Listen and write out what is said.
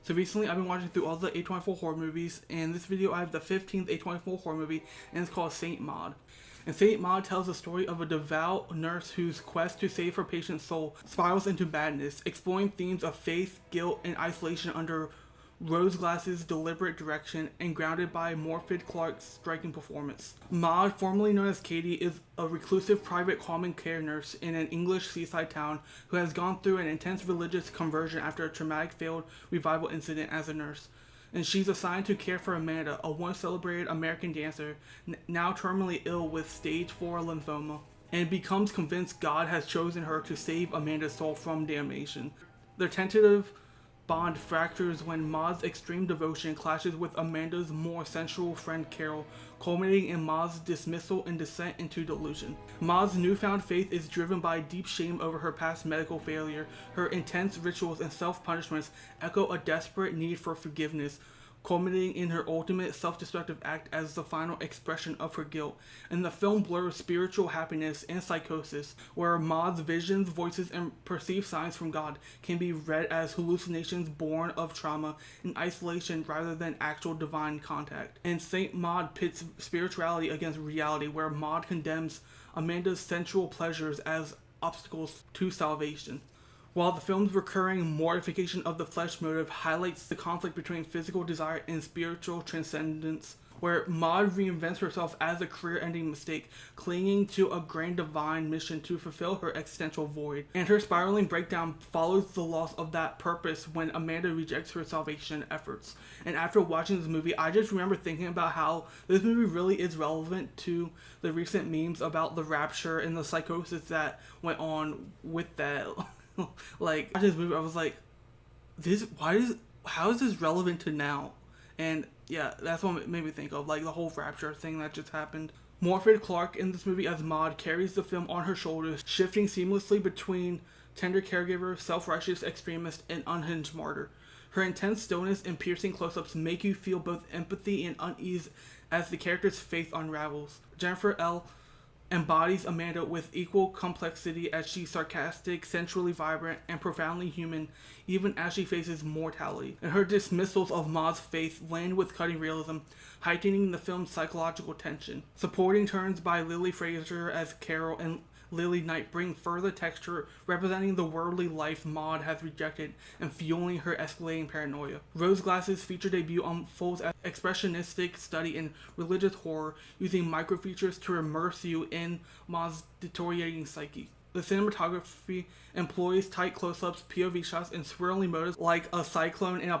So recently I've been watching through all the A24 horror movies, and in this video I have the 15th A24 horror movie, and it's called Saint Maud. And Saint Maud tells the story of a devout nurse whose quest to save her patient's soul spirals into madness, exploring themes of faith, guilt, and isolation under Rose Glass's deliberate direction and grounded by Morfydd Clark's striking performance. Maud, formerly known as Katie, is a reclusive private calming care nurse in an English seaside town who has gone through an intense religious conversion after a traumatic failed revival incident as a nurse. And she's assigned to care for Amanda, a once celebrated American dancer, now terminally ill with stage 4 lymphoma, and becomes convinced God has chosen her to save Amanda's soul from damnation. Their tentative bond fractures when Maud's extreme devotion clashes with Amanda's more sensual friend Carol, culminating in Maud's dismissal and descent into delusion. Maud's newfound faith is driven by deep shame over her past medical failure. Her intense rituals and self-punishments echo a desperate need for forgiveness, culminating in her ultimate self-destructive act as the final expression of her guilt. And the film blurs spiritual happiness and psychosis, where Maud's visions, voices, and perceived signs from God can be read as hallucinations born of trauma and isolation rather than actual divine contact. And Saint Maud pits spirituality against reality, where Maud condemns Amanda's sensual pleasures as obstacles to salvation. While the film's recurring mortification of the flesh motive highlights the conflict between physical desire and spiritual transcendence, where Maud reinvents herself as a career-ending mistake, clinging to a grand divine mission to fulfill her existential void. And her spiraling breakdown follows the loss of that purpose when Amanda rejects her salvation efforts. And after watching this movie, I just remember thinking about how this movie really is relevant to the recent memes about the rapture and the psychosis that went on with that. Like, watching this movie, I was like, how is this relevant to now? And yeah, that's what it made me think of, like, the whole rapture thing that just happened. Morfydd Clark in this movie as Maud carries the film on her shoulders, shifting seamlessly between tender caregiver, self-righteous extremist, and unhinged martyr. Her intense stillness and piercing close-ups make you feel both empathy and unease as the character's faith unravels. Jennifer L. embodies Amanda with equal complexity as she's sarcastic, sensually vibrant, and profoundly human, even as she faces mortality. And her dismissals of Maud's faith land with cutting realism, heightening the film's psychological tension. Supporting turns by Lily Fraser as Carol and Lily Knight bring further texture, representing the worldly life Maud has rejected and fueling her escalating paranoia. Rose Glass's feature debut unfolds as an expressionistic study in religious horror, using microfeatures to immerse you in Maud's deteriorating psyche. The cinematography employs tight close-ups, POV shots, and swirling motives like a cyclone in a